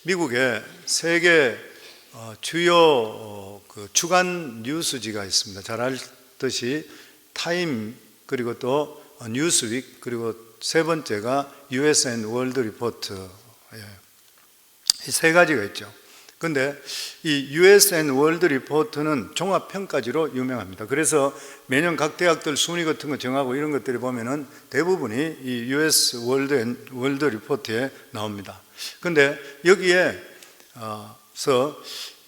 미국에 세계 주요 그 주간 뉴스지가 있습니다. 잘 알듯이 타임, 그리고 또 뉴스윅, 그리고 세 번째가 US&, 월드 리포트, 이 세 가지가 있죠. 근데 이 US&, 월드 리포트는 종합평가지로 유명합니다. 그래서 매년 각 대학들 순위 같은 거 정하고 이런 것들을 보면은 대부분이 이 US 월드 리포트에 나옵니다. 근데 여기에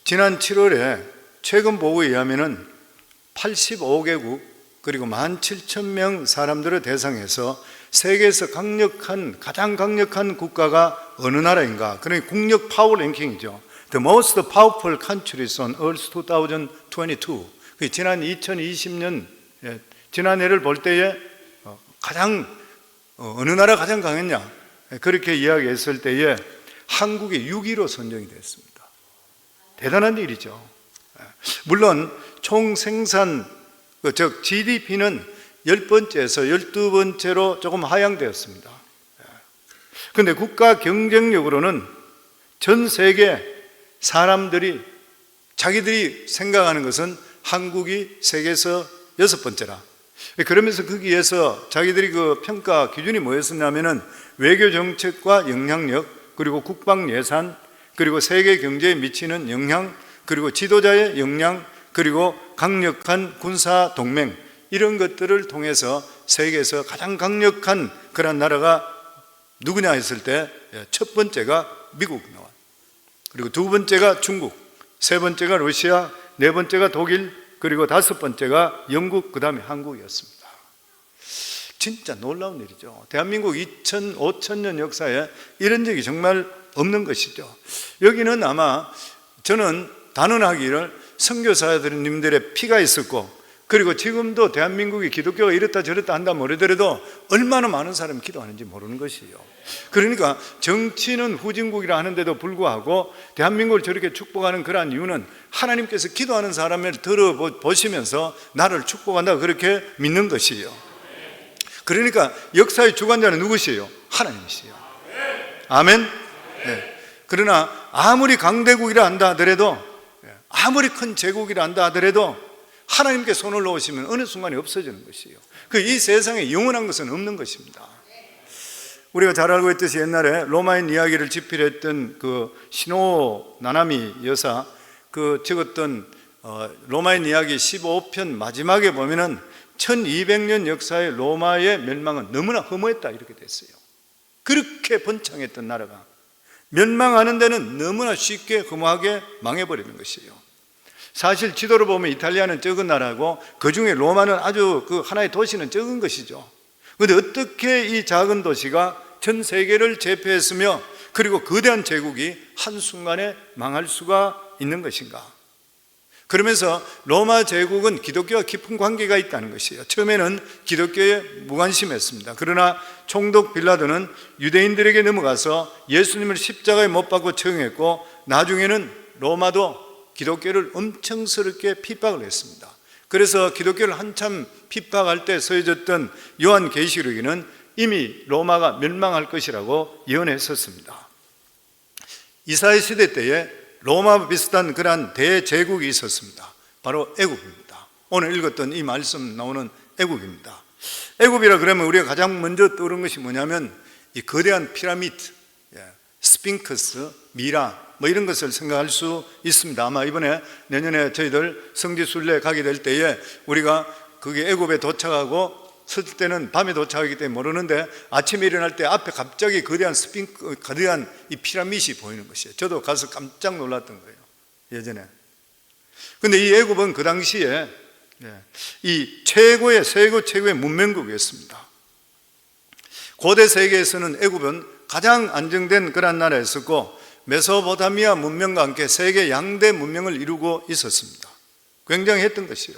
지난 7월에 최근 보고에 의하면은 85개국 그리고 17,000명 사람들을 대상해서 세계에서 가장 강력한 국가가 어느 나라인가? 그러니까 국력 파워 랭킹이죠. The most powerful countries on Earth 2022. 지난 2020년 지난해를 볼 때에 어느 나라 가장 강했냐? 그렇게 이야기했을 때에 한국이 6위로 선정이 됐습니다. 대단한 일이죠. 물론 총 생산, 즉 GDP는 10번째에서 12번째로 조금 하향되었습니다. 그런데 국가 경쟁력으로는 전 세계 사람들이 자기들이 생각하는 것은 한국이 세계에서 6번째라. 그러면서 거기에서 자기들이 그 평가 기준이 뭐였었냐면은 외교 정책과 영향력, 그리고 국방 예산, 그리고 세계 경제에 미치는 영향, 그리고 지도자의 역량, 그리고 강력한 군사 동맹, 이런 것들을 통해서 세계에서 가장 강력한 그런 나라가 누구냐 했을 때 첫 번째가 미국 나와. 그리고 두 번째가 중국, 세 번째가 러시아, 네 번째가 독일, 그리고 다섯 번째가 영국, 그 다음에 한국이었습니다. 진짜 놀라운 일이죠. 대한민국 5,000년 역사에 이런 적이 정말 없는 것이죠. 여기는 아마 저는 단언하기를 선교사님들의 피가 있었고, 그리고 지금도 대한민국이 기독교가 이렇다 저렇다 한다 모르더라도 얼마나 많은 사람이 기도하는지 모르는 것이에요. 그러니까 정치는 후진국이라 하는데도 불구하고 대한민국을 저렇게 축복하는 그러한 이유는 하나님께서 기도하는 사람을 들어보시면서 나를 축복한다, 그렇게 믿는 것이에요. 그러니까 역사의 주관자는 누구시에요? 하나님이시에요. 아멘. 네. 그러나 아무리 강대국이라 한다 하더라도, 아무리 큰 제국이라 한다 하더라도 하나님께 손을 놓으시면 어느 순간에 없어지는 것이에요. 이 세상에 영원한 것은 없는 것입니다. 우리가 잘 알고 있듯이 옛날에 로마인 이야기를 집필했던 그 시노 나나미 여사 적었던 로마인 이야기 15편 마지막에 보면은 1200년 역사의 로마의 멸망은 너무나 허무했다, 이렇게 됐어요. 그렇게 번창했던 나라가 멸망하는 데는 너무나 쉽게 허무하게 망해버리는 것이에요. 사실 지도로 보면 이탈리아는 적은 나라고 그 중에 로마는 아주 하나의 도시는 적은 것이죠. 그런데 어떻게 이 작은 도시가 전 세계를 제패했으며 그리고 거대한 제국이 한순간에 망할 수가 있는 것인가? 그러면서 로마 제국은 기독교와 깊은 관계가 있다는 것이에요. 처음에는 기독교에 무관심했습니다. 그러나 총독 빌라도는 유대인들에게 넘어가서 예수님을 십자가에 못 박고 처형했고, 나중에는 로마도 기독교를 엄청스럽게 핍박을 했습니다. 그래서 기독교를 한참 핍박할 때 써졌던 요한계시록에는 이미 로마가 멸망할 것이라고 예언했었습니다. 이사야 시대 때에 로마와 비슷한 그러한 대제국이 있었습니다. 바로 애굽입니다. 오늘 읽었던 이 말씀 나오는 애굽입니다. 애굽이라 그러면 우리가 가장 먼저 떠오르는 것이 뭐냐면 이 거대한 피라미드, 스핑크스, 미라, 이런 것을 생각할 수 있습니다. 아마 내년에 저희들 성지순례 가게 될 때에 우리가 그게 애굽에 도착하고 설 때는 밤에 도착하기 때문에 모르는데 아침에 일어날 때 앞에 갑자기 거대한 거대한 이 피라미드이 보이는 것이에요. 저도 가서 깜짝 놀랐던 거예요, 예전에. 근데 이 애굽은 그 당시에 이 최고의 문명국이었습니다. 고대 세계에서는 애굽은 가장 안정된 그런 나라였었고, 메소포타미아 문명과 함께 세계 양대 문명을 이루고 있었습니다. 굉장했던 것이요.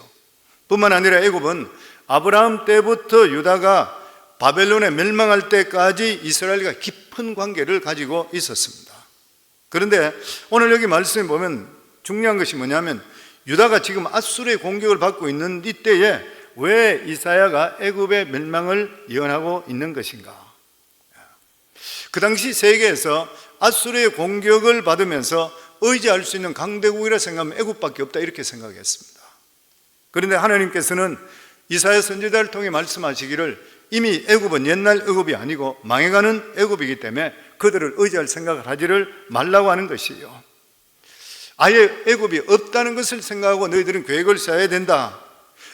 뿐만 아니라 애굽은 아브라함 때부터 유다가 바벨론에 멸망할 때까지 이스라엘과 깊은 관계를 가지고 있었습니다. 그런데 오늘 여기 말씀에 보면 중요한 것이 뭐냐면 유다가 지금 아수르의 공격을 받고 있는 이때에 왜 이사야가 애굽의 멸망을 예언하고 있는 것인가? 그 당시 세계에서 아수르의 공격을 받으면서 의지할 수 있는 강대국이라 생각하면 애굽밖에 없다 이렇게 생각했습니다. 그런데 하나님께서는 이사야 선지자를 통해 말씀하시기를 이미 애굽은 옛날 애굽이 아니고 망해가는 애굽이기 때문에 그들을 의지할 생각을 하지를 말라고 하는 것이요, 아예 애굽이 없다는 것을 생각하고 너희들은 계획을 세워야 된다.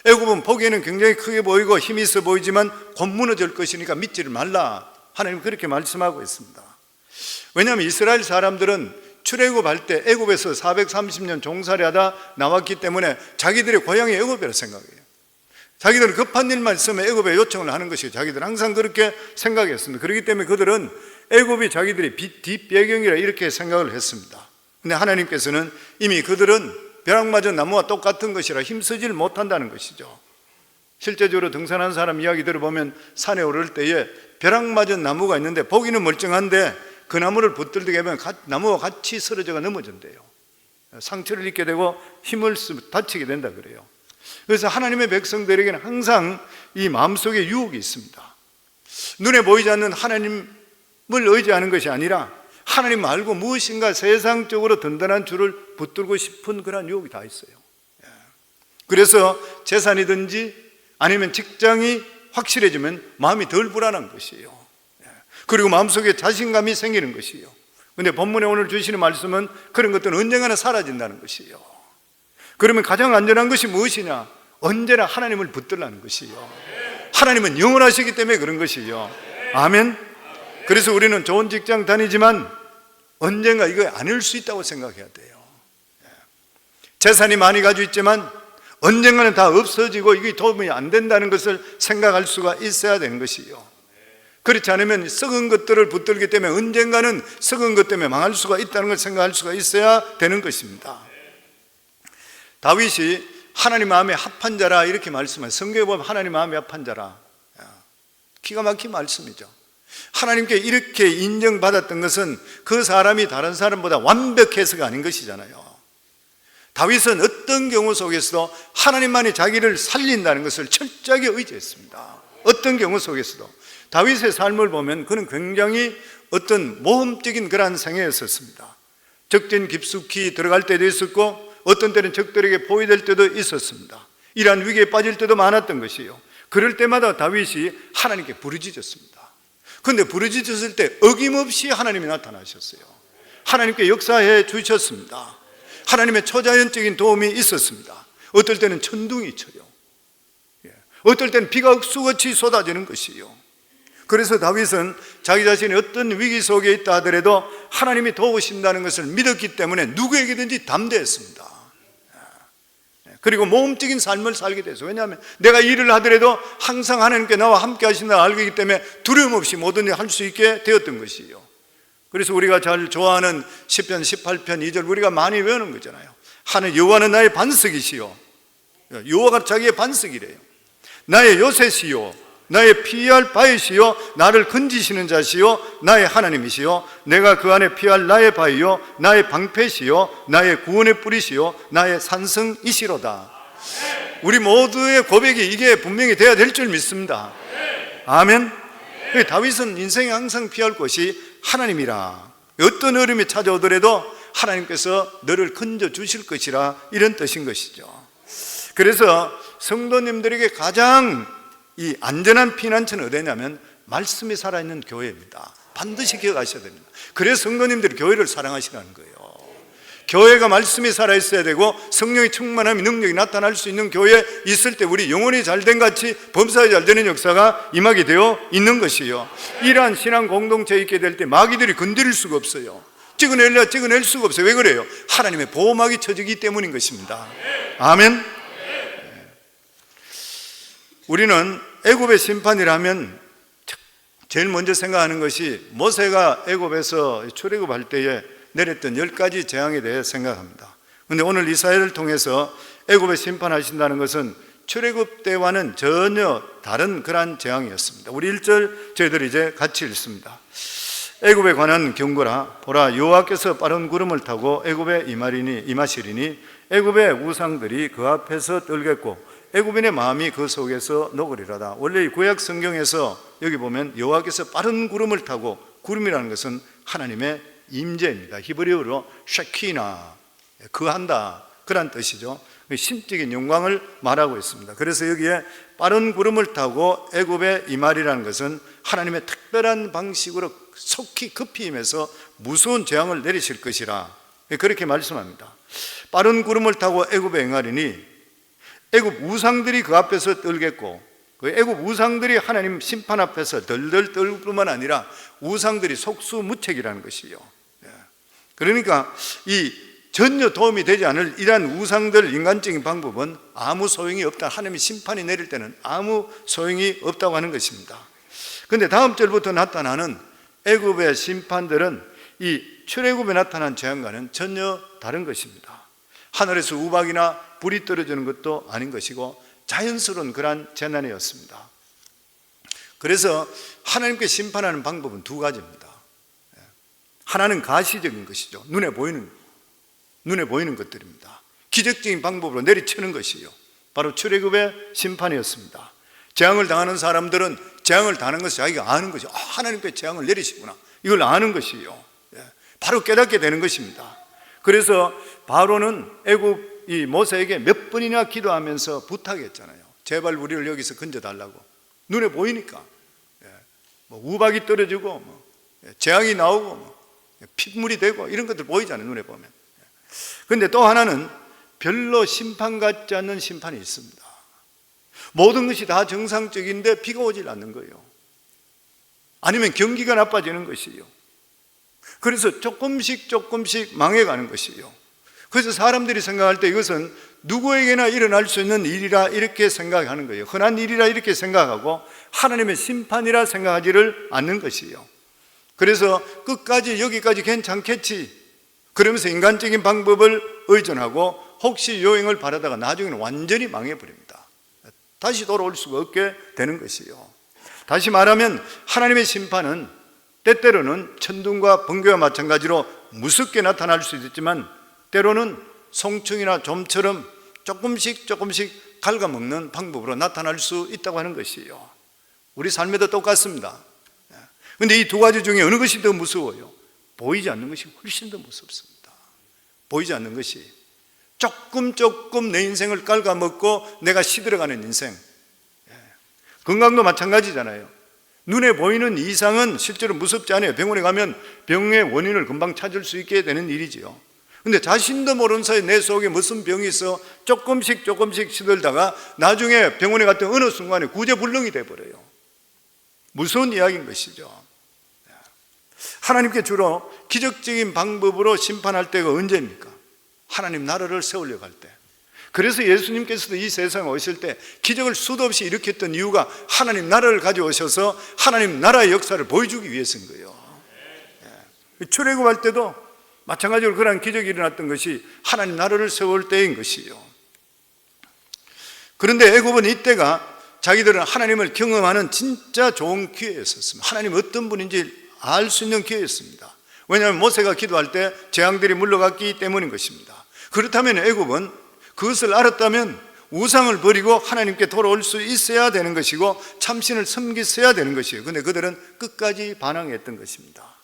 애굽은 보기에는 굉장히 크게 보이고 힘이 있어 보이지만 곧 무너질 것이니까 믿지를 말라. 하나님 그렇게 말씀하고 있습니다. 왜냐하면 이스라엘 사람들은 출애굽할 때 애굽에서 430년 종살이하다 나왔기 때문에 자기들의 고향이 애굽이라 생각해요. 자기들은 급한 일만 있으면 애굽에 요청을 하는 것이에요. 자기들은 항상 그렇게 생각했습니다. 그렇기 때문에 그들은 애굽이 자기들의 뒷배경이라 이렇게 생각을 했습니다. 근데 하나님께서는 이미 그들은 벼락맞은 나무와 똑같은 것이라 힘쓰지를 못한다는 것이죠. 실제적으로 등산하는 사람 이야기 들어보면 산에 오를 때에 벼락맞은 나무가 있는데 보기는 멀쩡한데 그 나무를 붙들게 하면 나무와 같이 쓰러져가 넘어진대요. 상처를 입게 되고 힘을 쓰고 다치게 된다 그래요. 그래서 하나님의 백성들에게는 항상 이 마음속에 유혹이 있습니다. 눈에 보이지 않는 하나님을 의지하는 것이 아니라 하나님 말고 무엇인가 세상적으로 든든한 줄을 붙들고 싶은 그런 유혹이 다 있어요. 그래서 재산이든지 아니면 직장이 확실해지면 마음이 덜 불안한 것이에요. 그리고 마음속에 자신감이 생기는 것이에요. 그런데 본문에 오늘 주시는 말씀은 그런 것들은 언젠가는 사라진다는 것이에요. 그러면 가장 안전한 것이 무엇이냐? 언제나 하나님을 붙들라는 것이에요. 하나님은 영원하시기 때문에 그런 것이에요. 아멘. 그래서 우리는 좋은 직장 다니지만 언젠가 이거 아닐 수 있다고 생각해야 돼요. 재산이 많이 가지고 있지만 언젠가는 다 없어지고 이게 도움이 안 된다는 것을 생각할 수가 있어야 되는 것이에요. 그렇지 않으면 썩은 것들을 붙들기 때문에 언젠가는 썩은 것 때문에 망할 수가 있다는 걸 생각할 수가 있어야 되는 것입니다. 다윗이 하나님 마음에 합한 자라 이렇게 말씀해요. 성경에 보면 하나님 마음에 합한 자라, 기가 막힌 말씀이죠. 하나님께 이렇게 인정받았던 것은 그 사람이 다른 사람보다 완벽해서가 아닌 것이잖아요. 다윗은 어떤 경우 속에서도 하나님만이 자기를 살린다는 것을 철저하게 의지했습니다. 어떤 경우 속에서도. 다윗의 삶을 보면 그는 굉장히 어떤 모험적인 그러한 생애였었습니다. 적진 깊숙이 들어갈 때도 있었고 어떤 때는 적들에게 포위될 때도 있었습니다. 이러한 위기에 빠질 때도 많았던 것이에요. 그럴 때마다 다윗이 하나님께 부르짖었습니다. 그런데 부르짖었을 때 어김없이 하나님이 나타나셨어요. 하나님께 역사해 주셨습니다. 하나님의 초자연적인 도움이 있었습니다. 어떨 때는 천둥이 쳐요. 어떨 때는 비가 억수같이 쏟아지는 것이에요. 그래서 다윗은 자기 자신이 어떤 위기 속에 있다 하더라도 하나님이 도우신다는 것을 믿었기 때문에 누구에게든지 담대했습니다. 그리고 모험적인 삶을 살게 됐어요. 왜냐하면 내가 일을 하더라도 항상 하나님께 나와 함께 하신다는 알기 때문에 두려움 없이 모든 일을 할 수 있게 되었던 것이에요. 그래서 우리가 잘 좋아하는 시편 18편 2절 우리가 많이 외우는 거잖아요. 하늘 여호와는 나의 반석이시요, 여호와가 자기의 반석이래요. 나의 요새시요, 나의 피할 바이시요, 나를 건지시는 자시요, 나의 하나님이시요, 내가 그 안에 피할 나의 바이요, 나의 방패시요, 나의 구원의 뿌리시요, 나의 산성이시로다. 우리 모두의 고백이 이게 분명히 돼야 될 줄 믿습니다. 아멘. 다윗은 인생에 항상 피할 것이 하나님이라. 어떤 어려움이 찾아오더라도 하나님께서 너를 건져 주실 것이라, 이런 뜻인 것이죠. 그래서 성도님들에게 가장 이 안전한 피난처는 어디냐면 말씀이 살아있는 교회입니다. 반드시 기억하셔야 됩니다. 그래서 성도님들이 교회를 사랑하시라는 거예요. 교회가 말씀이 살아있어야 되고 성령의 충만함이 능력이 나타날 수 있는 교회에 있을 때 우리 영혼이 잘된 같이 범사에 잘되는 역사가 임하게 되어 있는 것이에요. 이러한 신앙 공동체에 있게 될 때 마귀들이 건드릴 수가 없어요. 찍어낼 수가 없어요. 왜 그래요? 하나님의 보호막이 쳐지기 때문인 것입니다. 아멘. 우리는 애굽의 심판이라면 제일 먼저 생각하는 것이 모세가 애굽에서 출애굽할 때에 내렸던 10가지 재앙에 대해 생각합니다. 그런데 오늘 이사야를 통해서 애굽에 심판하신다는 것은 출애굽 때와는 전혀 다른 그러한 재앙이었습니다. 우리 1절 저희들이 이제 같이 읽습니다. 애굽에 관한 경고라. 보라, 여호와께서 빠른 구름을 타고 애굽에 임하시리니 애굽의 우상들이 그 앞에서 떨겠고 애굽인의 마음이 그 속에서 녹으리로다. 원래 이 구약 성경에서 여기 보면 여호와께서 빠른 구름을 타고, 구름이라는 것은 하나님의 임재입니다. 히브리어로 쉐키나, 거한다, 그런 뜻이죠. 신적인 영광을 말하고 있습니다. 그래서 여기에 빠른 구름을 타고 애굽에 임하리라는 것은 하나님의 특별한 방식으로 속히 급히 임해서 무서운 재앙을 내리실 것이라, 그렇게 말씀합니다. 빠른 구름을 타고 애굽에 행하리니 애굽 우상들이 그 앞에서 떨겠고, 그 애굽 우상들이 하나님 심판 앞에서 덜덜 떨 뿐만 아니라 우상들이 속수무책이라는 것이요. 그러니까 이 전혀 도움이 되지 않을 이러한 우상들 인간적인 방법은 아무 소용이 없다. 하나님의 심판이 내릴 때는 아무 소용이 없다고 하는 것입니다. 그런데 다음 절부터 나타나는 애굽의 심판들은 이 출애굽에 나타난 재앙과는 전혀 다른 것입니다. 하늘에서 우박이나 불이 떨어지는 것도 아닌 것이고 자연스러운 그러한 재난이었습니다. 그래서 하나님께 심판하는 방법은 두 가지입니다. 하나는 가시적인 것이죠. 눈에 보이는 것들입니다. 기적적인 방법으로 내리치는 것이요, 바로 출애굽의 심판이었습니다. 재앙을 당하는 사람들은 재앙을 당하는 것을 자기가 아는 것이죠. 하나님께 재앙을 내리시구나, 이걸 아는 것이요, 바로 깨닫게 되는 것입니다. 그래서 바로는 애굽 이 모세에게 몇 번이나 기도하면서 부탁했잖아요. 제발 우리를 여기서 건져달라고. 눈에 보이니까 우박이 떨어지고 재앙이 나오고 핏물이 되고 이런 것들 보이잖아요, 눈에 보면. 그런데 또 하나는 별로 심판 같지 않는 심판이 있습니다. 모든 것이 다 정상적인데 비가 오질 않는 거예요. 아니면 경기가 나빠지는 것이요. 그래서 조금씩 망해가는 것이요. 그래서 사람들이 생각할 때 이것은 누구에게나 일어날 수 있는 일이라 이렇게 생각하는 거예요. 흔한 일이라 이렇게 생각하고 하나님의 심판이라 생각하지를 않는 것이요. 그래서 끝까지 여기까지 괜찮겠지 그러면서 인간적인 방법을 의존하고 혹시 요행을 바라다가 나중에는 완전히 망해버립니다. 다시 돌아올 수가 없게 되는 것이요. 다시 말하면 하나님의 심판은 때때로는 천둥과 번개와 마찬가지로 무섭게 나타날 수도 있지만 때로는 송충이나 좀처럼 조금씩 갉아먹는 방법으로 나타날 수 있다고 하는 것이요. 우리 삶에도 똑같습니다. 그런데 이 두 가지 중에 어느 것이 더 무서워요? 보이지 않는 것이 훨씬 더 무섭습니다. 보이지 않는 것이 조금 내 인생을 갉아먹고 내가 시들어가는 인생. 건강도 마찬가지잖아요. 눈에 보이는 이상은 실제로 무섭지 않아요. 병원에 가면 병의 원인을 금방 찾을 수 있게 되는 일이지요. 근데 자신도 모르는 사이에 내 속에 무슨 병이 있어 조금씩 시들다가 나중에 병원에 갔던 어느 순간에 구제불능이 돼버려요. 무서운 이야기인 것이죠. 하나님께 주로 기적적인 방법으로 심판할 때가 언제입니까? 하나님 나라를 세우려고 할 때. 그래서 예수님께서도 이 세상에 오실 때 기적을 수도 없이 일으켰던 이유가 하나님 나라를 가져오셔서 하나님 나라의 역사를 보여주기 위해서인 거예요. 출애굽할 때도 마찬가지로 그러한 기적이 일어났던 것이 하나님 나라를 세울 때인 것이요. 그런데 애굽은 이때가 자기들은 하나님을 경험하는 진짜 좋은 기회였었습니다. 하나님 어떤 분인지 알 수 있는 기회였습니다. 왜냐하면 모세가 기도할 때 재앙들이 물러갔기 때문인 것입니다. 그렇다면 애굽은 그것을 알았다면 우상을 버리고 하나님께 돌아올 수 있어야 되는 것이고 참신을 섬겼어야 되는 것이에요. 그런데 그들은 끝까지 반항했던 것입니다.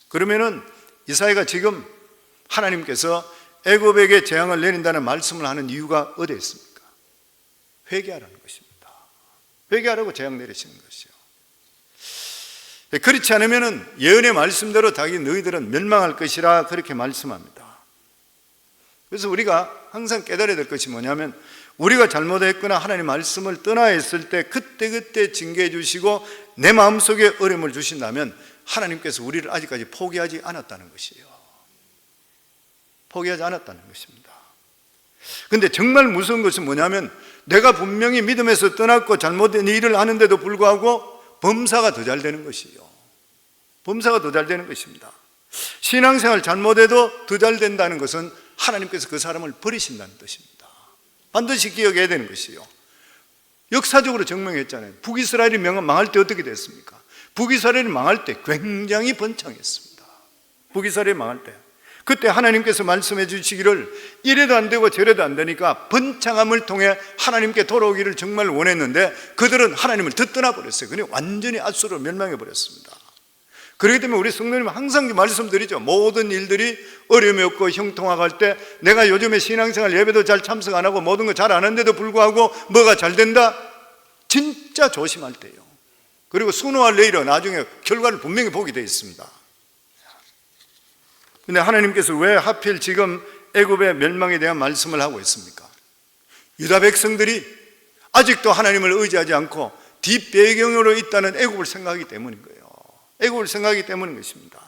그러면은 이사야가 지금 하나님께서 애굽에게 재앙을 내린다는 말씀을 하는 이유가 어디에 있습니까? 회개하라는 것입니다. 회개하라고 재앙 내리시는 것이요. 그렇지 않으면 예언의 말씀대로 너희들은 멸망할 것이라 그렇게 말씀합니다. 그래서 우리가 항상 깨달아야 될 것이 뭐냐면 우리가 잘못했거나 하나님 말씀을 떠나 있을 때 그때 징계해 주시고 내 마음속에 어려움을 주신다면 하나님께서 우리를 아직까지 포기하지 않았다는 것이에요. 포기하지 않았다는 것입니다. 그런데 정말 무서운 것은 뭐냐면 내가 분명히 믿음에서 떠났고 잘못된 일을 하는데도 불구하고 범사가 더 잘 되는 것이에요. 범사가 더 잘 되는 것입니다. 신앙생활 잘못해도 더 잘 된다는 것은 하나님께서 그 사람을 버리신다는 뜻입니다. 반드시 기억해야 되는 것이요. 역사적으로 증명했잖아요. 북이스라엘이 망할 때 어떻게 됐습니까? 북이스라엘이 망할 때 굉장히 번창했습니다. 북이스라엘이 망할 때 그때 하나님께서 말씀해 주시기를 이래도 안 되고 저래도 안 되니까 번창함을 통해 하나님께 돌아오기를 정말 원했는데 그들은 하나님을 더 떠나버렸어요. 그냥 완전히 앗수로 멸망해 버렸습니다. 그렇기 때문에 우리 성도님 항상 말씀드리죠. 모든 일들이 어려움이 없고 형통화할 때, 내가 요즘에 신앙생활 예배도 잘 참석 안 하고 모든 거 잘 안 하는데도 불구하고 뭐가 잘 된다? 진짜 조심할 때요. 그리고 순호할 내일은 나중에 결과를 분명히 보게 되어 있습니다. 근데 하나님께서 왜 하필 지금 애굽의 멸망에 대한 말씀을 하고 있습니까? 유다 백성들이 아직도 하나님을 의지하지 않고 뒷배경으로 있다는 애굽을 생각하기 때문인 거예요. 애굽을 생각하기 때문인 것입니다.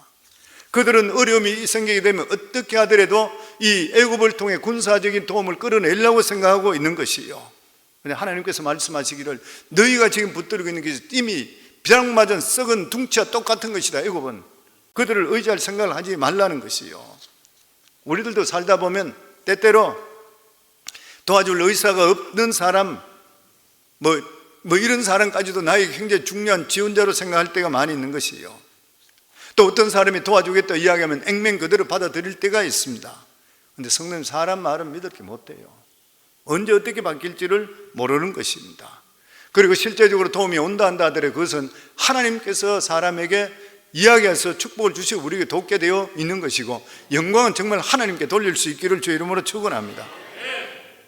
그들은 어려움이 생기게 되면 어떻게 하더라도 이 애굽을 통해 군사적인 도움을 끌어내려고 생각하고 있는 것이요. 근데 하나님께서 말씀하시기를 너희가 지금 붙들고 있는 것이 이미 벼락 맞은 썩은 둥치와 똑같은 것이다. 애굽은 그들을 의지할 생각을 하지 말라는 것이요. 우리들도 살다 보면 때때로 도와줄 의사가 없는 사람, 뭐 이런 사람까지도 나에게 굉장히 중요한 지원자로 생각할 때가 많이 있는 것이요. 또 어떤 사람이 도와주겠다 이야기하면 앵맹 그대로 받아들일 때가 있습니다. 그런데 성도님, 사람 말은 믿을 게 못 돼요. 언제 어떻게 바뀔지를 모르는 것입니다. 그리고 실제적으로 도움이 온다 한다 하더라도 그것은 하나님께서 사람에게 이야기해서 축복을 주시고 우리에게 돕게 되어 있는 것이고, 영광은 정말 하나님께 돌릴 수 있기를 주의 이름으로 축원합니다.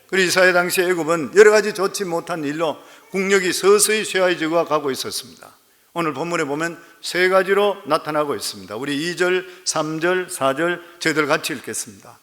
그리고 이사야 당시 애굽은 여러 가지 좋지 못한 일로 국력이 서서히 쇠화해지고 가고 있었습니다. 오늘 본문에 보면 세 가지로 나타나고 있습니다. 우리 2절, 3절, 4절 저희들 같이 읽겠습니다.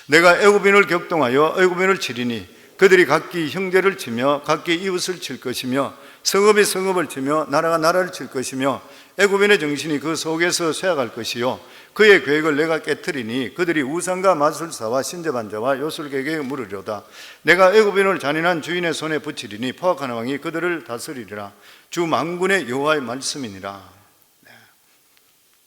내가 애굽인을 격동하여 애굽인을 치리니 그들이 각기 형제를 치며 각기 이웃을 칠 것이며 성읍이 성읍을 치며 나라가 나라를 칠 것이며 애굽인의 정신이 그 속에서 쇠약할 것이요 그의 계획을 내가 깨트리니 그들이 우상과 마술사와 신재반자와 요술객에게 물으려다. 내가 애굽인을 잔인한 주인의 손에 붙이리니 포악한 왕이 그들을 다스리리라. 주 만군의 여호와의 말씀이니라.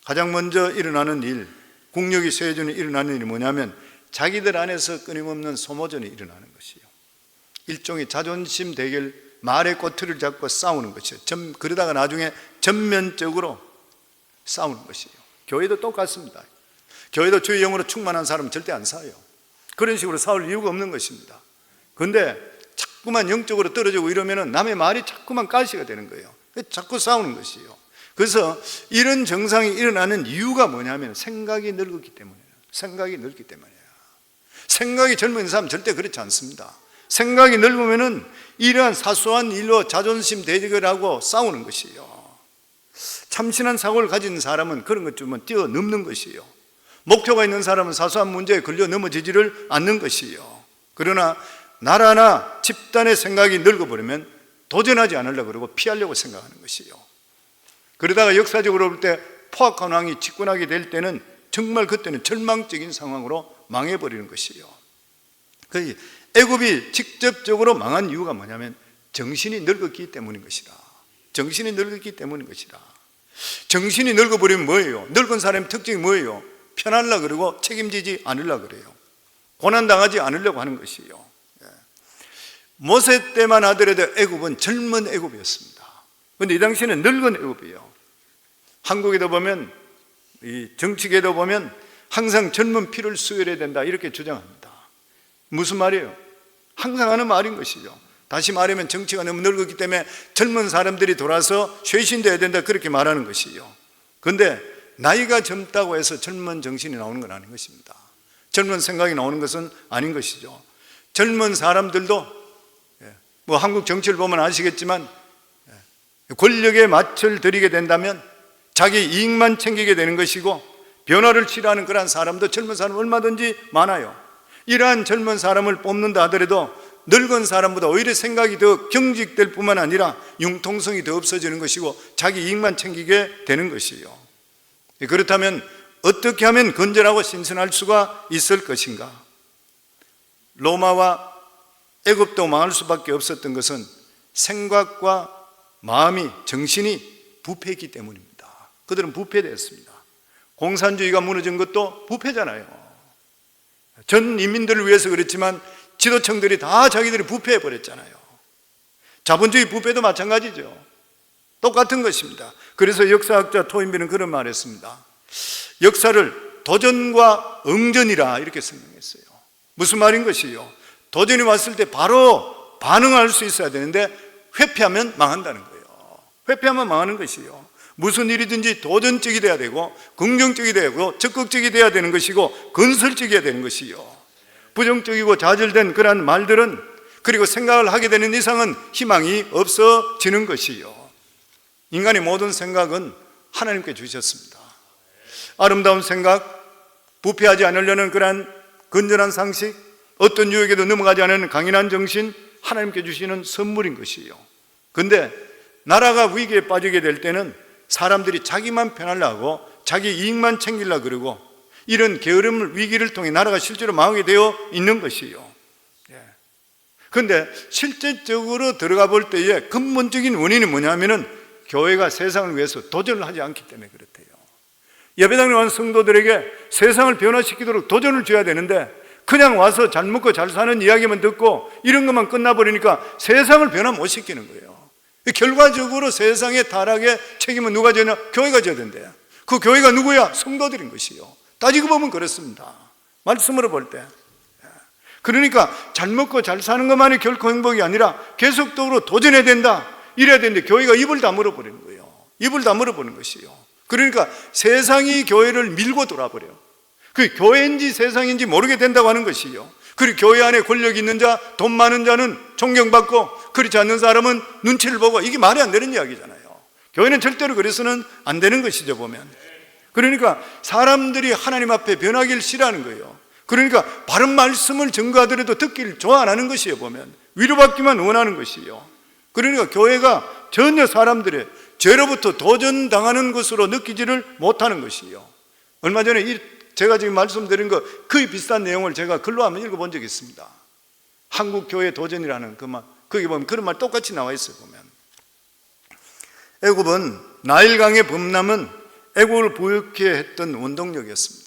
가장 먼저 일어나는 일, 국력이 쇠해지는 일어나는 일이 뭐냐면 자기들 안에서 끊임없는 소모전이 일어나는 것이에요. 일종의 자존심 대결, 말의 꼬투리를 잡고 싸우는 것이에요. 그러다가 나중에 전면적으로 싸우는 것이에요. 교회도 똑같습니다. 교회도 주의 영으로 충만한 사람은 절대 안 싸워요. 그런 식으로 싸울 이유가 없는 것입니다. 그런데 자꾸만 영적으로 떨어지고 이러면 남의 말이 자꾸만 가시가 되는 거예요. 자꾸 싸우는 것이에요. 그래서 이런 정상이 일어나는 이유가 뭐냐면 생각이 늙었기 때문이에요. 생각이 늙기 때문이에요. 생각이 젊은 사람은 절대 그렇지 않습니다. 생각이 늙으면은 이러한 사소한 일로 자존심 대결하고 싸우는 것이에요. 참신한 사고를 가진 사람은 그런 것 좀 뛰어넘는 것이에요. 목표가 있는 사람은 사소한 문제에 걸려 넘어지지를 않는 것이에요. 그러나 나라나 집단의 생각이 늙어버리면 도전하지 않으려고 그러고 피하려고 생각하는 것이에요. 그러다가 역사적으로 볼 때 포악한 왕이 집권하게 될 때는 정말 그때는 절망적인 상황으로 망해버리는 것이에요. 애굽이 직접적으로 망한 이유가 뭐냐면 정신이 늙었기 때문인 것이다. 정신이 늙었기 때문인 것이다. 정신이 늙어버리면 뭐예요? 늙은 사람의 특징이 뭐예요? 편하려고 그러고 책임지지 않으려고 그래요. 고난당하지 않으려고 하는 것이에요. 모세 때만 하더라도 애굽은 젊은 애굽이었습니다. 그런데 이 당시에는 늙은 애굽이에요. 한국에도 보면, 이 정치계도 보면 항상 젊은 피를 수혈해야 된다 이렇게 주장합니다. 무슨 말이에요? 항상 하는 말인 것이죠. 다시 말하면 정치가 너무 늙었기 때문에 젊은 사람들이 돌아서 쇄신되어야 된다 그렇게 말하는 것이에요. 그런데 나이가 젊다고 해서 젊은 정신이 나오는 건 아닌 것입니다. 젊은 생각이 나오는 것은 아닌 것이죠. 젊은 사람들도 뭐 한국 정치를 보면 아시겠지만 권력에 맞춰 드리게 된다면 자기 이익만 챙기게 되는 것이고 변화를 취하는 그러한 사람도 젊은 사람 얼마든지 많아요. 이러한 젊은 사람을 뽑는다 하더라도 늙은 사람보다 오히려 생각이 더 경직될 뿐만 아니라 융통성이 더 없어지는 것이고 자기 이익만 챙기게 되는 것이에요. 그렇다면 어떻게 하면 건전하고 신선할 수가 있을 것인가? 로마와 애굽도 망할 수밖에 없었던 것은 생각과 마음이, 정신이 부패했기 때문입니다. 그들은 부패되었습니다. 공산주의가 무너진 것도 부패잖아요. 전 인민들을 위해서 그랬지만 지도층들이 다 자기들이 부패해버렸잖아요. 자본주의 부패도 마찬가지죠. 똑같은 것입니다. 그래서 역사학자 토인비는 그런 말을 했습니다. 역사를 도전과 응전이라 이렇게 설명했어요. 무슨 말인 것이요? 도전이 왔을 때 바로 반응할 수 있어야 되는데 회피하면 망한다는 거예요. 회피하면 망하는 것이요. 무슨 일이든지 도전적이 돼야 되고 긍정적이 돼야 되고 적극적이 돼야 되는 것이고 건설적이어야 되는 것이요, 부정적이고 좌절된 그러한 말들은, 그리고 생각을 하게 되는 이상은 희망이 없어지는 것이요. 인간의 모든 생각은 하나님께 주셨습니다. 아름다운 생각, 부패하지 않으려는 그러한 건전한 상식, 어떤 유혹에도 넘어가지 않는 강인한 정신, 하나님께 주시는 선물인 것이요. 근데 나라가 위기에 빠지게 될 때는 사람들이 자기만 편하려고 자기 이익만 챙기려고 그러고, 이런 게으름을, 위기를 통해 나라가 실제로 망하게 되어 있는 것이요. 그런데 실제적으로 들어가 볼 때의 근본적인 원인이 뭐냐면은 교회가 세상을 위해서 도전을 하지 않기 때문에 그렇대요. 예배당에 온 성도들에게 세상을 변화시키도록 도전을 줘야 되는데 그냥 와서 잘 먹고 잘 사는 이야기만 듣고 이런 것만 끝나버리니까 세상을 변화 못 시키는 거예요. 결과적으로 세상의 타락의 책임은 누가 져야 되냐? 교회가 져야 된대요. 그 교회가 누구야? 성도들인 것이요. 따지고 보면 그렇습니다. 말씀으로 볼 때. 그러니까 잘 먹고 잘 사는 것만이 결코 행복이 아니라 계속적으로 도전해야 된다, 이래야 되는데 교회가 입을 다물어 버리는 거예요. 입을 다물어 버리는 것이요. 그러니까 세상이 교회를 밀고 돌아버려요. 그 교회인지 세상인지 모르게 된다고 하는 것이요. 그리고 교회 안에 권력 있는 자, 돈 많은 자는 존경받고 그렇지 않는 사람은 눈치를 보고, 이게 말이 안 되는 이야기잖아요. 교회는 절대로 그래서는 안 되는 것이죠, 보면. 그러니까 사람들이 하나님 앞에 변하기를 싫어하는 거예요. 그러니까 바른 말씀을 증거하더라도 듣기를 좋아 안 하는 것이에요, 보면. 위로받기만 원하는 것이에요. 그러니까 교회가 전혀 사람들의 죄로부터 도전당하는 것으로 느끼지를 못하는 것이에요. 얼마 전에 제가 지금 말씀드린 거 거의 비슷한 내용을 제가 글로 한번 읽어본 적이 있습니다. 한국 교회 도전이라는 그 말, 거기 보면 그런 말 똑같이 나와 있어요, 보면. 애굽은 나일강의 범람은 애국을 부유케 했던 원동력이었습니다.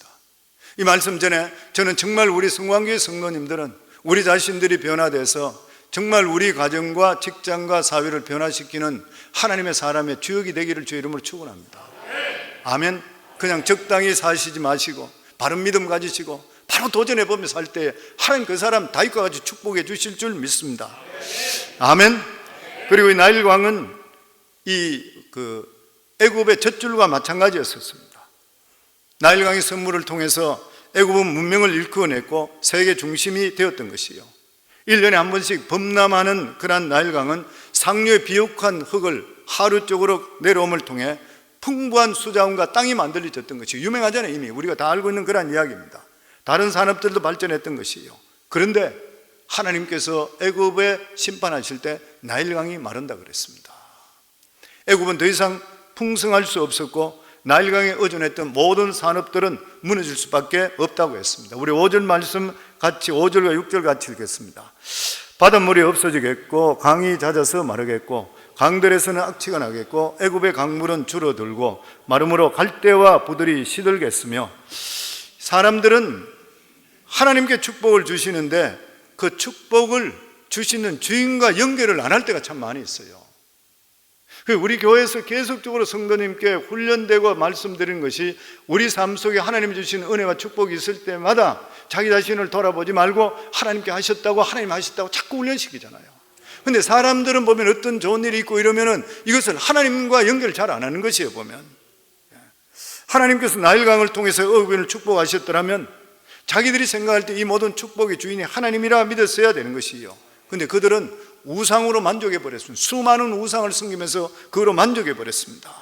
이 말씀 전에 저는 정말 우리 성광교회 성도님들은 우리 자신들이 변화돼서 정말 우리 가정과 직장과 사회를 변화시키는 하나님의 사람의 주역이 되기를 주의 이름으로 축원합니다. 아멘. 그냥 적당히 사시지 마시고 바른 믿음 가지시고 바로 도전해보며 살 때 하나님 그 사람 다윗과 같이 축복해 주실 줄 믿습니다. 아멘. 그리고 이 나일강은 애굽의 젖줄과 마찬가지였었습니다. 나일강의 선물을 통해서 애굽은 문명을 일컬어냈고 세계 중심이 되었던 것이요. 1년에 한 번씩 범람하는 그러한 나일강은 상류의 비옥한 흙을 하루 쪽으로 내려옴을 통해 풍부한 수자원과 땅이 만들어졌던 것이 유명하잖아요. 이미 우리가 다 알고 있는 그런 이야기입니다. 다른 산업들도 발전했던 것이요. 그런데 하나님께서 애굽에 심판하실 때 나일강이 마른다 그랬습니다. 애굽은 더 이상 풍성할 수 없었고 나일강에 의존했던 모든 산업들은 무너질 수밖에 없다고 했습니다. 우리 5절 말씀 같이 5절과 6절 같이 읽겠습니다. 바닷물이 없어지겠고 강이 잦아서 마르겠고 강들에서는 악취가 나겠고 애굽의 강물은 줄어들고 마름으로 갈대와 부들이 시들겠으며, 사람들은 하나님께 축복을 주시는데 그 축복을 주시는 주인과 연결을 안 할 때가 참 많이 있어요. 우리 교회에서 계속적으로 성도님께 훈련되고 말씀드리는 것이 우리 삶 속에 하나님이 주시는 은혜와 축복이 있을 때마다 자기 자신을 돌아보지 말고 하나님께 하셨다고, 하나님 하셨다고 자꾸 훈련시키잖아요. 근데 사람들은 보면 어떤 좋은 일이 있고 이러면은 이것을 하나님과 연결을 잘 안 하는 것이에요, 보면. 하나님께서 나일강을 통해서 애굽인을 축복하셨더라면 자기들이 생각할 때 이 모든 축복의 주인이 하나님이라 믿었어야 되는 것이에요. 근데 그들은 우상으로 만족해 버렸습니다. 수많은 우상을 섬기면서 그거로 만족해 버렸습니다.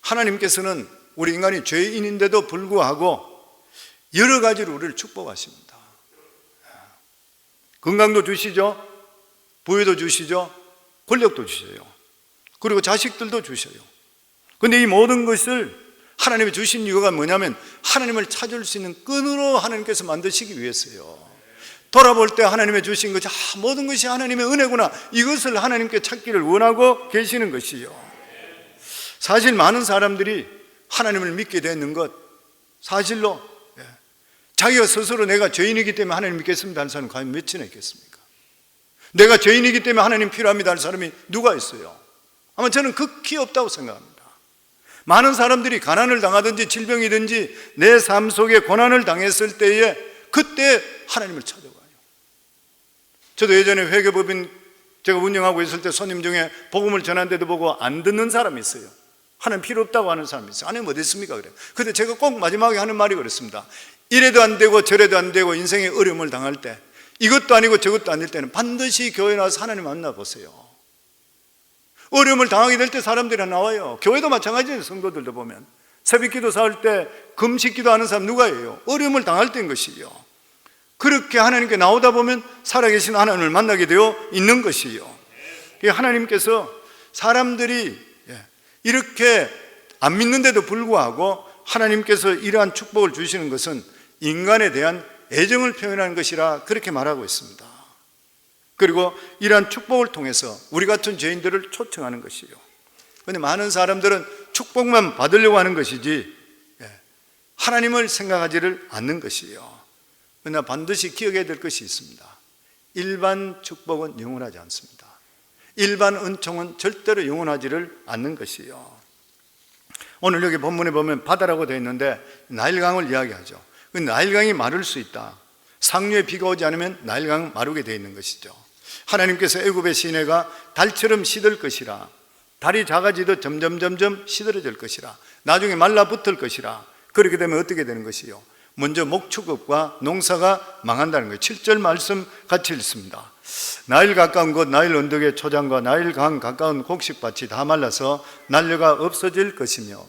하나님께서는 우리 인간이 죄인인데도 불구하고 여러 가지로 우리를 축복하십니다. 건강도 주시죠, 부유도 주시죠, 권력도 주셔요, 그리고 자식들도 주셔요. 그런데 이 모든 것을 하나님이 주신 이유가 뭐냐면 하나님을 찾을 수 있는 끈으로 하나님께서 만드시기 위해서요. 돌아볼 때 하나님의 주신 것이 모든 것이 하나님의 은혜구나, 이것을 하나님께 찾기를 원하고 계시는 것이요. 사실 많은 사람들이 하나님을 믿게 되는 것, 사실로 자기가 스스로 내가 죄인이기 때문에 하나님 믿겠습니다 하는 사람이 과연 몇이나 있겠습니까? 내가 죄인이기 때문에 하나님 필요합니다 하는 사람이 누가 있어요? 아마 저는 극히 없다고 생각합니다. 많은 사람들이 가난을 당하든지 질병이든지 내 삶 속에 고난을 당했을 때에 그때 하나님을 찾아가요. 저도 예전에 회계법인 제가 운영하고 있을 때 손님 중에 복음을 전하는데도 보고 안 듣는 사람이 있어요. 하나님 필요 없다고 하는 사람이 있어요. 하나님 어디 있습니까? 그래. 근데 제가 꼭 마지막에 하는 말이 그렇습니다. 이래도 안 되고 저래도 안 되고 인생의 어려움을 당할 때, 이것도 아니고 저것도 아닐 때는 반드시 교회 나와서 하나님 만나보세요. 어려움을 당하게 될 때 사람들이 나와요. 교회도 마찬가지예요. 성도들도 보면 새벽기도 사올 때 금식기도 하는 사람 누가예요? 어려움을 당할 때인 것이요. 그렇게 하나님께 나오다 보면 살아계신 하나님을 만나게 되어 있는 것이요. 하나님께서 사람들이 이렇게 안 믿는데도 불구하고 하나님께서 이러한 축복을 주시는 것은 인간에 대한 애정을 표현하는 것이라 그렇게 말하고 있습니다. 그리고 이러한 축복을 통해서 우리 같은 죄인들을 초청하는 것이요. 그런데 많은 사람들은 축복만 받으려고 하는 것이지 하나님을 생각하지를 않는 것이요. 그러나 반드시 기억해야 될 것이 있습니다. 일반 축복은 영원하지 않습니다. 일반 은총은 절대로 영원하지를 않는 것이요. 오늘 여기 본문에 보면 바다라고 되어 있는데 나일강을 이야기하죠. 그 나일강이 마를 수 있다. 상류에 비가 오지 않으면 나일강 마르게 되어 있는 것이죠. 하나님께서 애굽의 시내가 달처럼 시들 것이라, 달이 작아지듯 점점 시들어질 것이라, 나중에 말라붙을 것이라. 그렇게 되면 어떻게 되는 것이요? 먼저 목축업과 농사가 망한다는 거예요. 7절 말씀 같이 읽습니다. 나일 가까운 곳 나일 언덕의 초장과 나일 강 가까운 곡식밭이 다 말라서 난려가 없어질 것이며,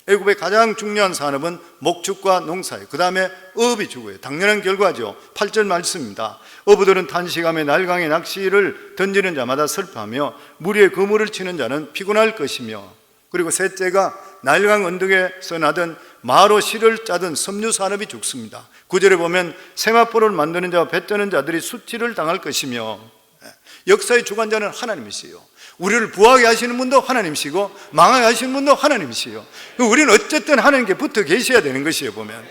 애굽의 가장 중요한 산업은 목축과 농사예요. 그 다음에 어업이 주고요. 당연한 결과죠. 8절 말씀입니다. 어부들은 탄식하며 나일강에 낚시를 던지는 자마다 슬퍼하며 무리에 그물을 치는 자는 피곤할 것이며, 그리고 셋째가 나일강 언덕에서 나던 마로 실을 짜던 섬유 산업이 죽습니다. 9절에 보면 세마포를 만드는 자와 배 뜨는 자들이 수치를 당할 것이며, 역사의 주관자는 하나님이시요. 우리를 부하게 하시는 분도 하나님이시고 망하게 하시는 분도 하나님이시요. 우리는 어쨌든 하나님께 붙어 계셔야 되는 것이에요, 보면.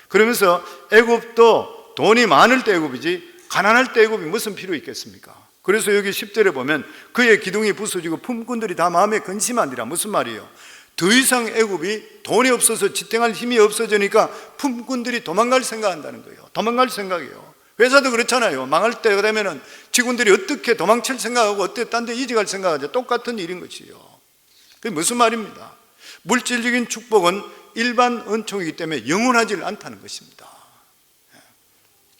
그러면서 애굽도 돈이 많을 때 애굽이지 가난할 때 애굽이 무슨 필요 있겠습니까? 그래서 여기 10절에 보면 그의 기둥이 부서지고 품꾼들이 다 마음에 근심하니라. 무슨 말이에요? 더 이상 애굽이 돈이 없어서 지탱할 힘이 없어지니까 품꾼들이 도망갈 생각한다는 거예요. 도망갈 생각이에요. 회사도 그렇잖아요. 망할 때 그러면은 직원들이 어떻게 도망칠 생각하고 어떻게 딴 데 이직할 생각하죠. 똑같은 일인 것이요. 그게 무슨 말입니다? 물질적인 축복은 일반 은총이기 때문에 영원하지 않다는 것입니다.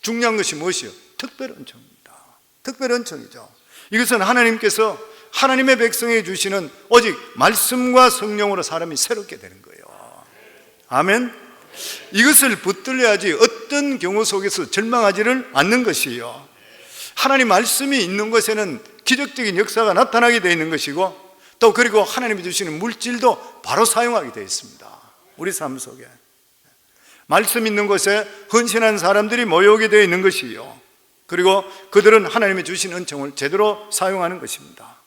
중요한 것이 무엇이요? 특별 은총입니다. 특별 은총이죠. 이것은 하나님께서 하나님의 백성에게 주시는 오직 말씀과 성령으로 사람이 새롭게 되는 거예요. 아멘. 이것을 붙들려야지 어떤 경우 속에서 절망하지를 않는 것이에요. 하나님 말씀이 있는 것에는 기적적인 역사가 나타나게 되어 있는 것이고, 또 그리고 하나님이 주시는 물질도 바로 사용하게 되어 있습니다. 우리 삶 속에 말씀 있는 곳에 헌신한 사람들이 모여오게 되어 있는 것이요. 그리고 그들은 하나님이 주신 은총을 제대로 사용하는 것입니다.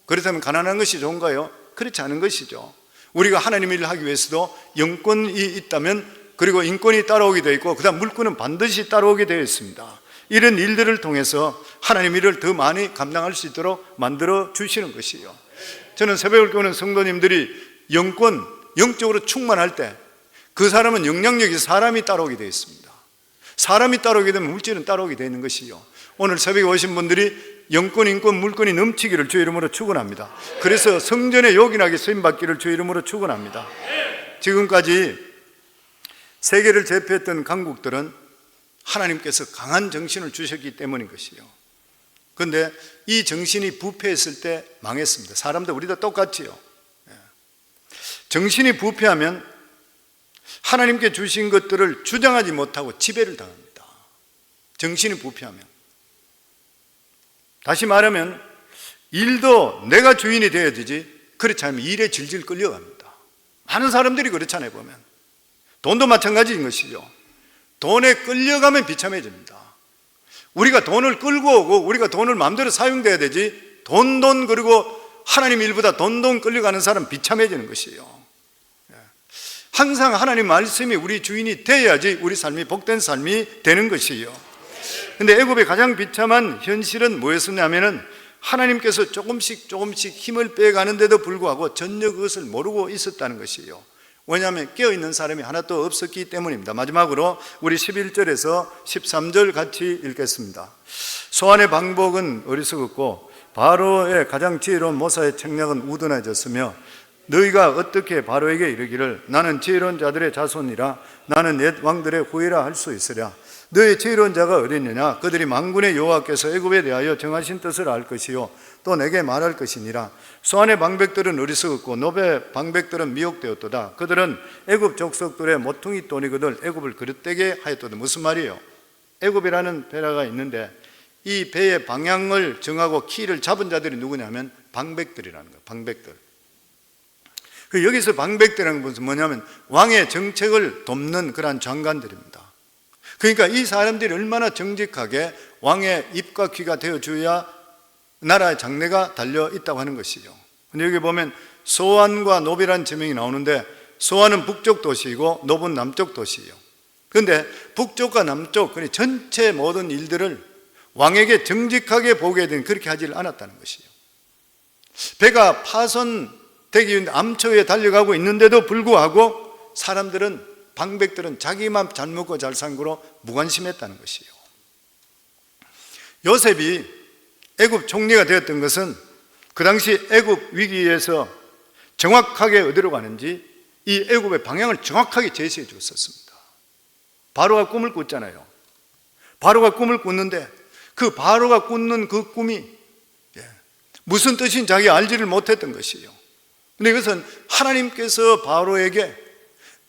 그렇다면 가난한 것이 좋은가요? 그렇지 않은 것이죠. 우리가 하나님 일을 하기 위해서도 영권이 있다면, 그리고 인권이 따라오게 되어 있고, 그 다음 물권은 반드시 따라오게 되어 있습니다. 이런 일들을 통해서 하나님 일을 더 많이 감당할 수 있도록 만들어 주시는 것이요. 저는 새벽을 깨우는 성도님들이 영적으로 충만할 때 그 사람은 영향력이 사람이 따라오게 되어 있습니다. 사람이 따라오게 되면 물질은 따라오게 되어 있는 것이요. 오늘 새벽에 오신 분들이 영권, 인권, 물권이 넘치기를 주 이름으로 축원합니다. 그래서 성전에 요긴하게 쓰임받기를 주 이름으로 축원합니다. 지금까지 세계를 제패했던 강국들은 하나님께서 강한 정신을 주셨기 때문인 것이요. 그런데 이 정신이 부패했을 때 망했습니다. 사람도 우리도 똑같지요. 정신이 부패하면 하나님께 주신 것들을 주장하지 못하고 지배를 당합니다. 정신이 부패하면. 다시 말하면 일도 내가 주인이 되어야 되지, 그렇지 않으면 일에 질질 끌려갑니다. 많은 사람들이 그렇잖아요, 보면. 돈도 마찬가지인 것이죠. 돈에 끌려가면 비참해집니다. 우리가 돈을 끌고 오고 우리가 돈을 마음대로 사용돼야 되지, 돈 그리고 하나님 일보다 돈 끌려가는 사람 비참해지는 것이에요. 항상 하나님 말씀이 우리 주인이 돼야지 우리 삶이 복된 삶이 되는 것이에요. 근데 애굽의 가장 비참한 현실은 뭐였었냐면은 하나님께서 조금씩 힘을 빼가는데도 불구하고 전혀 그것을 모르고 있었다는 것이에요. 왜냐하면 깨어있는 사람이 하나도 없었기 때문입니다. 마지막으로 우리 11절에서 13절 같이 읽겠습니다. 소환의 방법은 어리석었고 바로의 가장 지혜로운 모사의 책략은 우둔해졌으며 너희가 어떻게 바로에게 이르기를 나는 지혜로운 자들의 자손이라 나는 옛 왕들의 후예라 할 수 있으랴. 너희 지혜로운 자가 어디 있느냐? 그들이 만군의 여호와께서 애굽에 대하여 정하신 뜻을 알 것이요 또 내게 말할 것이니라. 소안의 방백들은 어리석었고 노베 방백들은 미혹되었도다. 그들은 애굽 족속들의 모퉁이 돈이거든 애굽을 그릇되게 하였도다. 무슨 말이에요? 애굽이라는 배라가 있는데 이 배의 방향을 정하고 키를 잡은 자들이 누구냐면 방백들이라는 거예요. 방백들. 여기서 방백들이라는 것은 뭐냐면 왕의 정책을 돕는 그러한 장관들입니다. 그러니까 이 사람들이 얼마나 정직하게 왕의 입과 귀가 되어줘야 나라의 장래가 달려있다고 하는 것이죠. 근데 여기 보면 소안과 노비라는 지명이 나오는데 소안은 북쪽 도시이고 노브는 남쪽 도시예요. 그런데 북쪽과 남쪽 전체 모든 일들을 왕에게 정직하게 보게 된 그렇게 하지를 않았다는 것이에요. 배가 파손되기 위해 암초에 달려가고 있는데도 불구하고 사람들은 방백들은 자기만 잘 먹고 잘 산 거로 무관심했다는 것이에요. 요셉이 애굽 총리가 되었던 것은 그 당시 애굽 위기에서 정확하게 어디로 가는지 이 애굽의 방향을 정확하게 제시해 줬었습니다. 바로가 꿈을 꿨잖아요. 바로가 꿈을 꿨는데 그 바로가 꾸는 그 꿈이 무슨 뜻인지 자기 알지를 못했던 것이에요. 근데 이것은 하나님께서 바로에게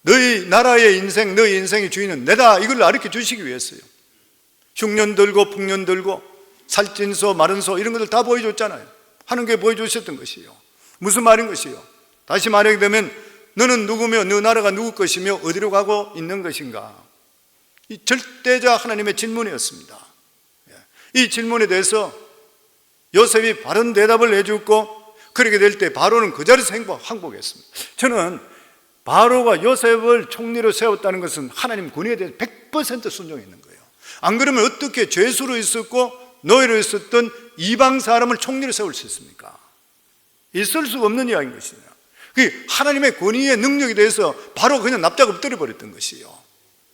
너희 나라의 인생, 너희 인생의 주인은 내다 이걸 가르쳐 주시기 위해서요. 흉년 들고 풍년 들고 살찐 소 마른 소 이런 것들 다 보여줬잖아요. 하는 게 보여주셨던 것이에요. 무슨 말인 것이요? 다시 말하게 되면 너는 누구며 너 나라가 누구 것이며 어디로 가고 있는 것인가? 이 절대자 하나님의 질문이었습니다. 이 질문에 대해서 요셉이 바른 대답을 해주고 그렇게 될 때 바로는 그 자리에서 항복했습니다. 저는 바로가 요셉을 총리로 세웠다는 것은 하나님 권위에 대해서 100% 순종해 있는 거예요. 안 그러면 어떻게 죄수로 있었고 노예로 있었던 이방 사람을 총리로 세울 수 있습니까? 있을 수 없는 이야기인 것이냐. 그 하나님의 권위의 능력에 대해서 바로 그냥 납작 엎드려 버렸던 것이에요.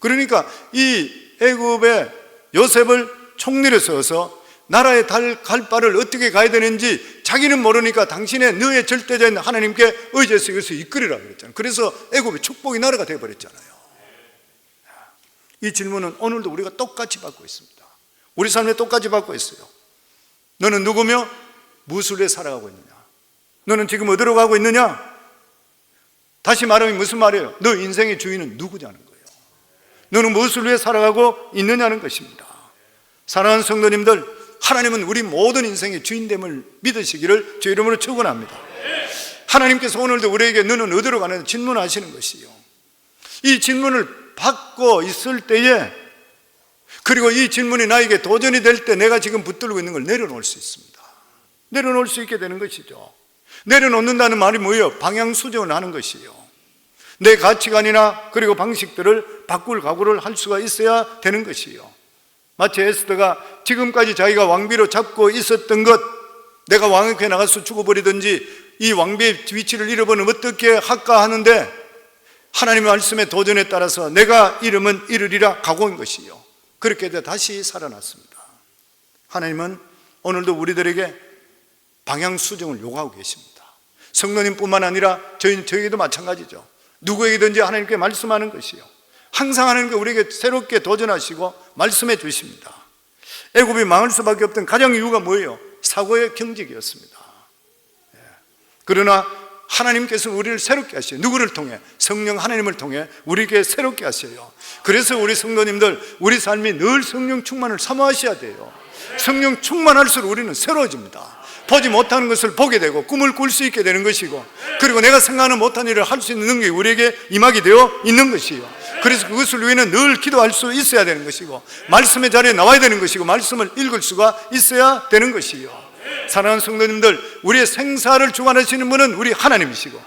그러니까 이 애굽의 요셉을 총리로 세워서 나라의 갈 바를 어떻게 가야 되는지 자기는 모르니까 당신의 너의 절대자인 하나님께 의지해서 이것을 이끌으라 그랬잖아요. 그래서 애굽의 축복의 나라가 되어버렸잖아요. 이 질문은 오늘도 우리가 똑같이 받고 있습니다. 우리 삶에 똑같이 받고 있어요. 너는 누구며 무엇을 위해 살아가고 있느냐? 너는 지금 어디로 가고 있느냐? 다시 말하면 무슨 말이에요? 너 인생의 주인은 누구냐는 거예요. 너는 무엇을 위해 살아가고 있느냐는 것입니다. 사랑하는 성도님들, 하나님은 우리 모든 인생의 주인됨을 믿으시기를 주의 이름으로 축원합니다. 하나님께서 오늘도 우리에게 너는 어디로 가느냐 질문하시는 것이요. 이 질문을 받고 있을 때에 그리고 이 질문이 나에게 도전이 될 때 내가 지금 붙들고 있는 걸 내려놓을 수 있습니다. 내려놓을 수 있게 되는 것이죠. 내려놓는다는 말이 뭐예요? 방향 수정을 하는 것이요. 내 가치관이나 그리고 방식들을 바꿀 각오를 할 수가 있어야 되는 것이요. 마치 에스더가 지금까지 자기가 왕비로 잡고 있었던 것, 내가 왕에게 나가서 죽어버리든지 이 왕비의 위치를 잃어버리면 어떻게 할까 하는데 하나님의 말씀에 도전에 따라서 내가 이름은 이르리라 각오인 것이요. 그렇게 해서 다시 살아났습니다. 하나님은 오늘도 우리들에게 방향 수정을 요구하고 계십니다. 성도님뿐만 아니라 저희에게도 마찬가지죠. 누구에게든지 하나님께 말씀하는 것이요. 항상 하나님께 우리에게 새롭게 도전하시고 말씀해 주십니다. 애굽이 망할 수밖에 없던 가장 이유가 뭐예요? 사고의 경직이었습니다. 그러나 하나님께서 우리를 새롭게 하셔요. 누구를 통해? 성령 하나님을 통해 우리에게 새롭게 하셔요. 그래서 우리 성도님들, 우리 삶이 늘 성령 충만을 사모하셔야 돼요. 성령 충만할수록 우리는 새로워집니다. 보지 못하는 것을 보게 되고 꿈을 꿀 수 있게 되는 것이고, 그리고 내가 생각하는 못한 일을 할 수 있는 능력이 우리에게 임하게 되어 있는 것이요. 그래서 그것을 위해는 늘 기도할 수 있어야 되는 것이고, 말씀의 자리에 나와야 되는 것이고, 말씀을 읽을 수가 있어야 되는 것이요. 사랑하는 성도님들, 우리의 생사를 주관하시는 분은 우리 하나님이시고,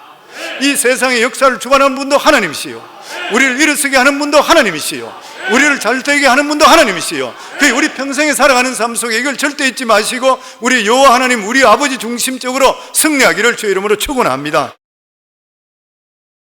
이 세상의 역사를 주관하는 분도 하나님이시요, 우리를 일어서게 하는 분도 하나님이시요, 우리를 잘 되게 하는 분도 하나님이시요. 우리 평생에 살아가는 삶 속에 이걸 절대 잊지 마시고 우리 여호와 하나님, 우리 아버지 중심적으로 승리하기를 주의 이름으로 축원합니다.